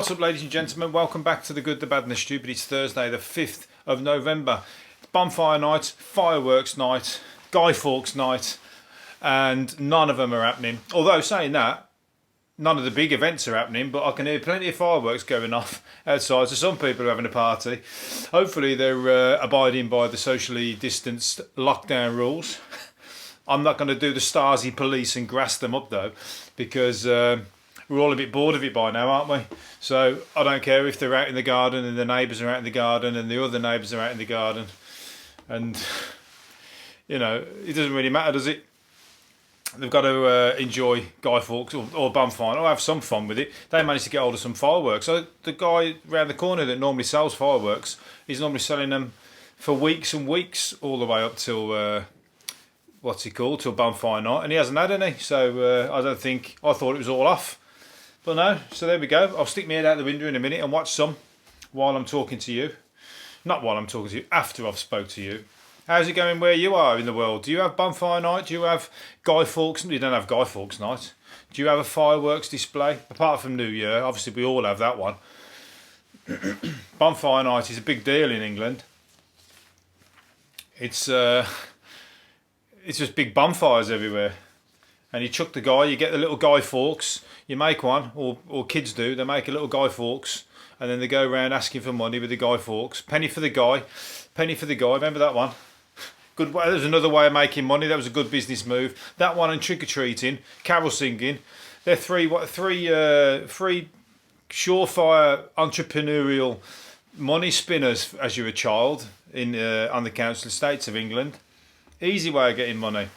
What's up, ladies and gentlemen? Welcome back to The Good, the Bad and the Stupid. It's Thursday the 5th of November. It's Bonfire Night, Fireworks Night, Guy Fawkes Night, and none of them are happening. Although, saying that, none of the big events are happening, but I can hear plenty of fireworks going off outside, so some people are having a party. Hopefully they're abiding by the socially distanced lockdown rules. I'm not going to do the Stasi police and grass them up though, because we're all a bit bored of it by now, aren't we? So I don't care if they're out in the garden and the neighbours are out in the garden and the other neighbours are out in the garden. And, you know, it doesn't really matter, does it? They've got to enjoy Guy Fawkes or Bonfire or have some fun with it. They managed to get hold of some fireworks. So the guy round the corner that normally sells fireworks, he's normally selling them for weeks and weeks, all the way up till till Bonfire Night, and he hasn't had any. So I thought it was all off, but no. So there we go. I'll stick my head out the window in a minute and watch some while I'm talking to you. Not while I'm talking to you, after I've spoke to you. How's it going where you are in the world? Do you have Bonfire Night? Do you have Guy Fawkes? You don't have Guy Fawkes Night. Do you have a fireworks display? Apart from New Year, obviously we all have that one. Bonfire Night is a big deal in England. It's just big bonfires everywhere. And you chuck the guy, you get the little Guy Fawkes, you make one, or kids do, they make a little Guy Fawkes, and then they go around asking for money with the Guy Fawkes. Penny for the guy, remember that one? Good. There's another way of making money. That was a good business move. That one and trick or treating, carol singing. They're three surefire entrepreneurial money spinners as you're a child on the council estates of England. Easy way of getting money.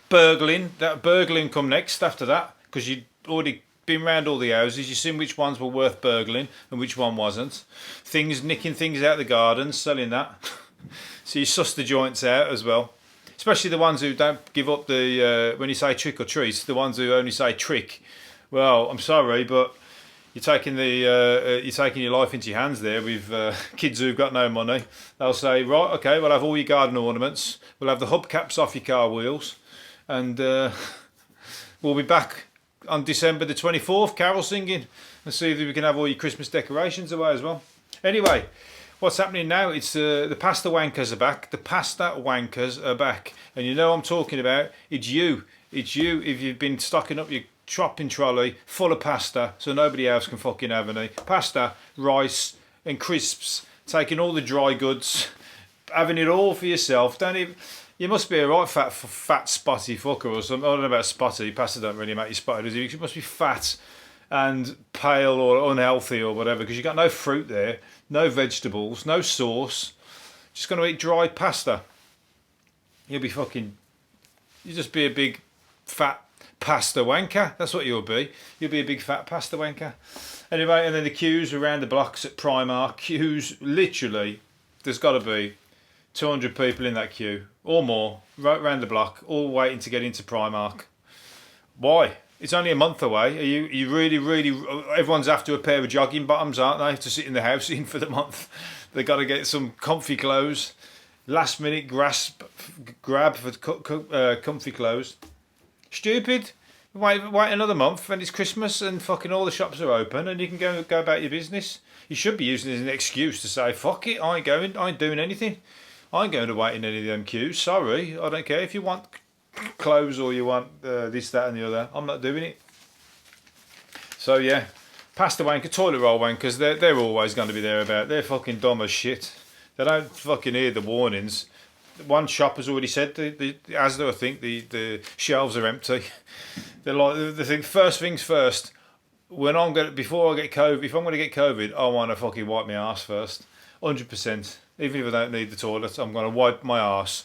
Burgling. That burgling come next after that, because you'd already been round all the houses. You've seen which ones were worth burgling and which one wasn't. Nicking things out of the gardens, selling that. So you suss the joints out as well. Especially the ones who don't give up the, when you say trick or treat, the ones who only say trick. Well, I'm sorry, but you're taking your life into your hands there with kids who've got no money. They'll say, right, okay, we'll have all your garden ornaments. We'll have the hubcaps off your car wheels. And we'll be back on December the 24th, carol singing, and see if we can have all your Christmas decorations away as well. Anyway, what's happening now? It's the pasta wankers are back. The pasta wankers are back. And you know what I'm talking about. It's you. It's you if you've been stocking up your shopping trolley full of pasta so nobody else can fucking have any. Pasta, rice and crisps. Taking all the dry goods. Having it all for yourself. You must be a right fat spotty fucker or something. I don't know about spotty. Pasta don't really make you spotty, does it? You must be fat and pale or unhealthy or whatever, because you've got no fruit there, no vegetables, no sauce. Just going to eat dry pasta. You'll just be a big fat pasta wanker. That's what you'll be. You'll be a big fat pasta wanker. Anyway, and then the queues around the blocks at Primark. Queues, literally, there's got to be 200 people in that queue or more, right round the block, all waiting to get into Primark. Why? It's only a month away. Are you really? Everyone's after a pair of jogging bottoms, aren't they, to sit in the house in for the month? They got to get some comfy clothes. Last minute grab for comfy clothes. Stupid. Wait another month and it's Christmas and fucking all the shops are open and you can go about your business. You should be using it as an excuse to say, fuck it, I ain't doing anything. I ain't going to wait in any of them queues. Sorry, I don't care if you want clothes or you want this, that and the other. I'm not doing it. So yeah, pasta wanker, toilet roll wankers, they're always going to be there about. They're fucking dumb as shit. They don't fucking hear the warnings. One shop has already said, the Asda, I think, the shelves are empty. They think, first things first, before I get COVID, if I'm going to get COVID, I want to fucking wipe my arse first. 100%. Even if I don't need the toilet, I'm going to wipe my arse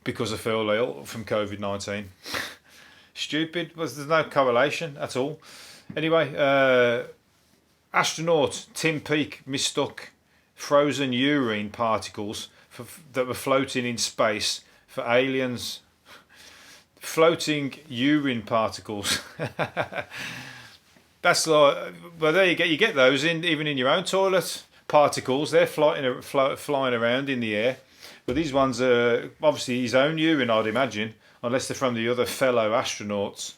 because I feel ill from COVID-19. Stupid. There's no correlation at all. Anyway, astronaut Tim Peake mistook frozen urine particles that were floating in space for aliens. Floating urine particles. That's like, well, there you get those even in your own toilet. Particles, they're flying around in the air, but these ones are obviously his own urine, I'd imagine, unless they're from the other fellow astronauts.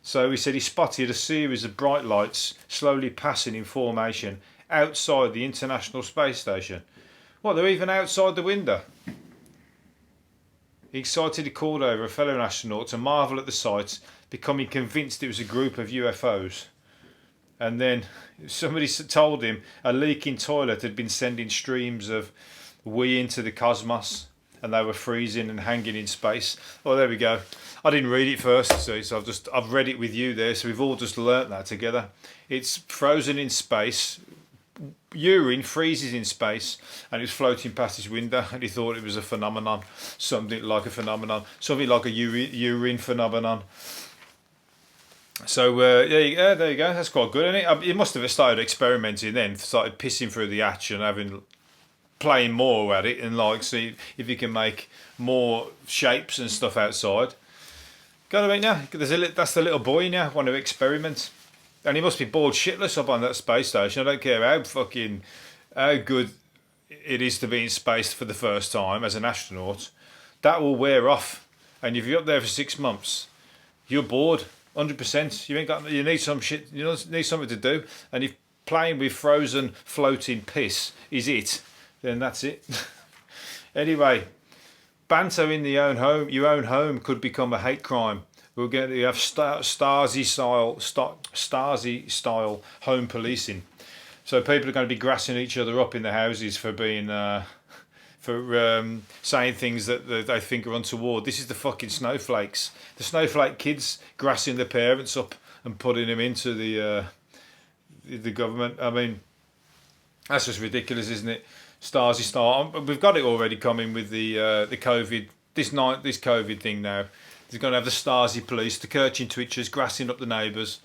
So he said he spotted a series of bright lights slowly passing in formation outside the International Space Station. What, they're even outside the window? He excitedly called over a fellow astronaut to marvel at the sight, becoming convinced it was a group of UFOs. And then somebody told him a leaking toilet had been sending streams of wee into the cosmos, and they were freezing and hanging in space. Oh, there we go. I didn't read it first, so I've read it with you there. So we've all just learnt that together. It's frozen in space. Urine freezes in space, and it's floating past his window, and he thought it was a phenomenon, something like a urine phenomenon. So there you go. That's quite good, isn't it? He must have started experimenting then, started pissing through the hatch and playing more at it, and see if he can make more shapes and stuff outside. Got to be now. That's the little boy now. Want to experiment. And he must be bored shitless up on that space station. I don't care how good it is to be in space for the first time as an astronaut. That will wear off. And if you're up there for 6 months, you're bored, 100%. You need some shit. You need something to do. And if playing with frozen, floating piss is it, then that's it. Anyway, banter in your own home could become a hate crime. We're going to have Stasi style home policing. So people are going to be grassing each other up in the houses for being saying things that they think are untoward. This is the fucking snowflakes. The snowflake kids grassing their parents up and putting them into the government. I mean, that's just ridiculous, isn't it? Stasi style. We've got it already coming with the COVID. This COVID thing now. They're going to have the Stasi police, the Kirchin twitchers, grassing up the neighbours,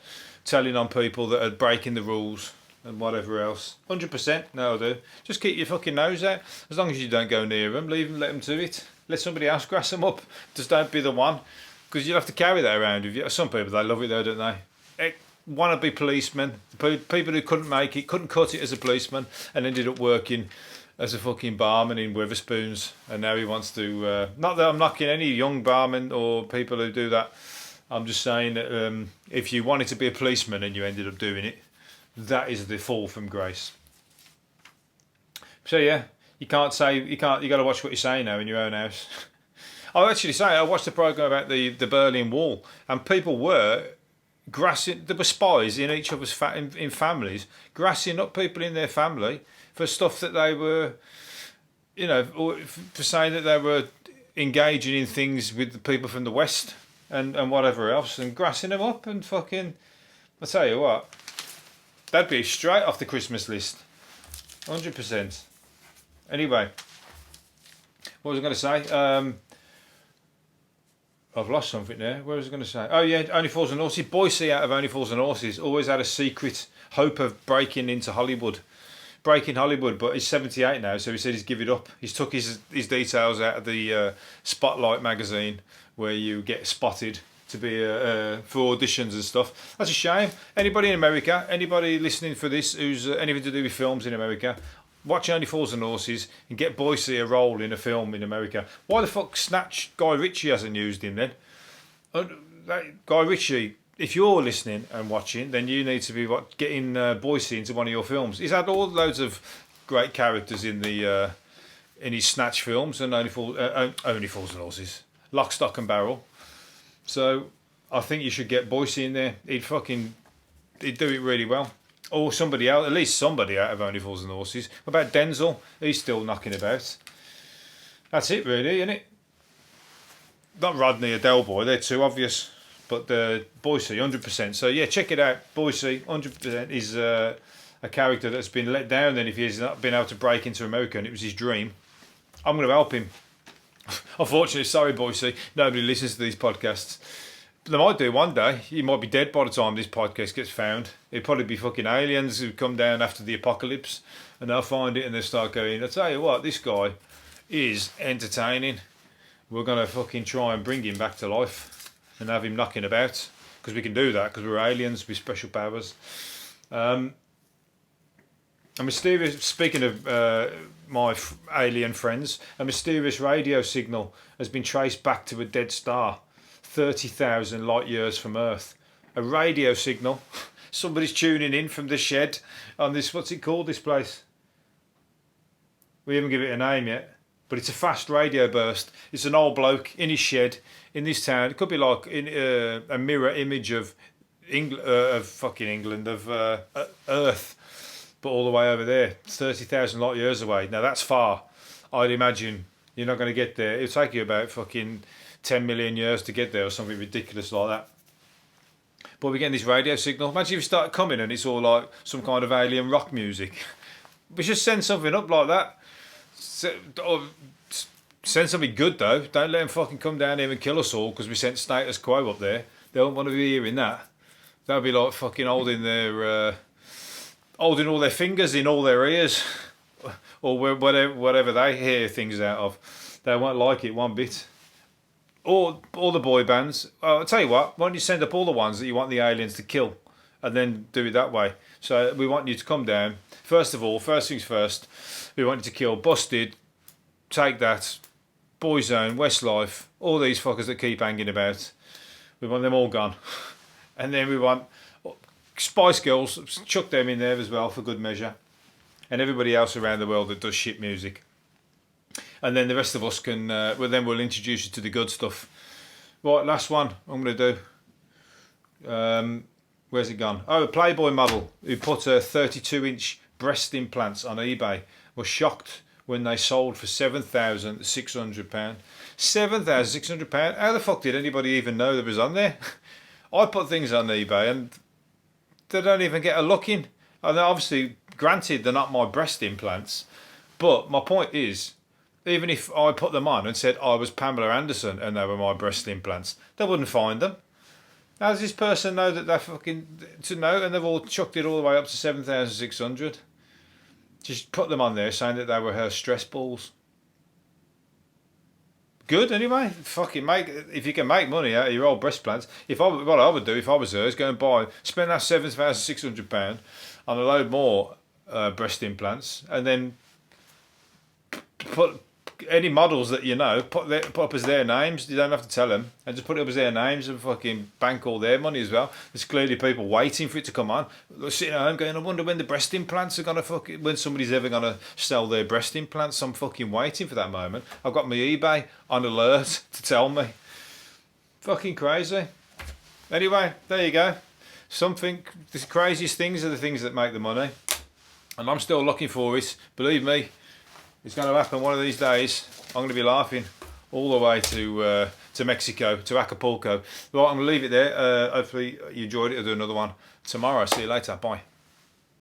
telling on people that are breaking the rules and whatever else. 100%, no, do. Just keep your fucking nose out. As long as you don't go near them, let them do it. Let somebody else grass them up. Just don't be the one, because you'll have to carry that around with you. Some people, they love it though, don't they? Wannabe policemen, people who couldn't make it, couldn't cut it as a policeman, and ended up working as a fucking barman in Wetherspoons, and now he wants to. Not that I'm knocking any young barmen or people who do that. I'm just saying that if you wanted to be a policeman and you ended up doing it, that is the fall from grace. So yeah, you got to watch what you say now in your own house. I watched the program about the Berlin Wall, and people were grassing. There were spies in each other's in families, grassing up people in their family for stuff that they were, or for saying that they were engaging in things with the people from the West and whatever else, and grassing them up and fucking. I tell you what, that'd be straight off the Christmas list, 100%. Anyway, what was I going to say? I've lost something there. What was I going to say? Oh yeah, Only Fools and Horses. Boise out of Only Fools and Horses always had a secret hope of breaking Hollywood, but he's 78 now, so he said he's give it up. He's took his details out of the Spotlight magazine, where you get spotted to be for auditions and stuff. That's a shame. Anybody in America, anybody listening for this who's anything to do with films in America, watch Only Fools and Horses and get Boise a role in a film in America. Why the fuck Snatch Guy Ritchie hasn't used him then? Guy Ritchie, if you're listening and watching, then you need to be getting Boise into one of your films. He's had loads of great characters in his Snatch films and Only Fools and Horses, Lock, Stock and Barrel. So I think you should get Boise in there. He'd do it really well. Or somebody else, at least somebody out of Only Fools and Horses. What about Denzel? He's still knocking about. That's it really, isn't it? Not Rodney or Del Boy, they're too obvious. But Boise, 100%. So yeah, check it out. Boise, 100% is a character that's been let down then if he's not been able to break into America, and it was his dream. I'm going to help him. Unfortunately, sorry Boise, nobody listens to these podcasts. They might do one day. He might be dead by the time this podcast gets found. It'd probably be fucking aliens who come down after the apocalypse, and they'll find it and they'll start going, I tell you what, this guy is entertaining. We're going to fucking try and bring him back to life and have him knocking about, because we can do that because we're aliens with special powers. A mysterious, speaking of my alien friends, a mysterious radio signal has been traced back to a dead star 30,000 light years from Earth. a radio signal. Somebody's tuning in from the shed on this, what's it called, this place? We haven't given it a name yet, but it's a fast radio burst. It's an old bloke in his shed in this town. It could be like a mirror image of England, of fucking England, of Earth, but all the way over there, 30,000 light years away. Now that's far. I'd imagine you're not going to get there. It'll take you about fucking 10 million years to get there or something ridiculous like that. But we're getting this radio signal. Imagine if you start coming and it's all like some kind of alien rock music. We should send something up like that. Send something good though. Don't let them fucking come down here and kill us all because we sent status quo up there. They don't want to be hearing that. That would be like fucking holding all their fingers in all their ears, or whatever they hear things out of. They won't like it one bit. Or all the boy bands. I'll tell you what. Why don't you send up all the ones that you want the aliens to kill, and then do it that way? So we want you to come down. First of all, first things first. We want you to kill Busted, Take That, Boyzone, Westlife, all these fuckers that keep hanging about. We want them all gone. And then we want Spice Girls, chuck them in there as well for good measure. And everybody else around the world that does shit music. And then the rest of us can, we'll introduce you to the good stuff. Right, last one I'm going to do. Where's it gone? Oh, a Playboy model who put a 32-inch breast implants on eBay was shocked when they sold for £7,600. £7,600? How the fuck did anybody even know that was on there? I put things on eBay and they don't even get a look in. And obviously, granted, they're not my breast implants, but my point is, even if I put them on and said I was Pamela Anderson and they were my breast implants, they wouldn't find them. How does this person know that they're fucking to know? And they've all chucked it all the way up to 7,600. Just put them on there saying that they were her stress balls. Good anyway. Fucking if you can make money out of your old breast implants. What I would do if I was her is go and spend that £7,600 on a load more breast implants, and then put any models that you know, put up as their names. You don't have to tell them, and just put it up as their names and fucking bank all their money as well. There's clearly people waiting for it to come on. They're sitting at home going, I wonder when the breast implants are gonna when somebody's ever gonna sell their breast implants. I'm fucking waiting for that moment. I've got my eBay on alert to tell me. Fucking crazy. Anyway, there you go. The craziest things are the things that make the money, and I'm still looking for it. Believe me. It's going to happen one of these days. I'm going to be laughing all the way to Mexico, to Acapulco. Right, I'm going to leave it there. Hopefully you enjoyed it. I'll do another one tomorrow. See you later. Bye.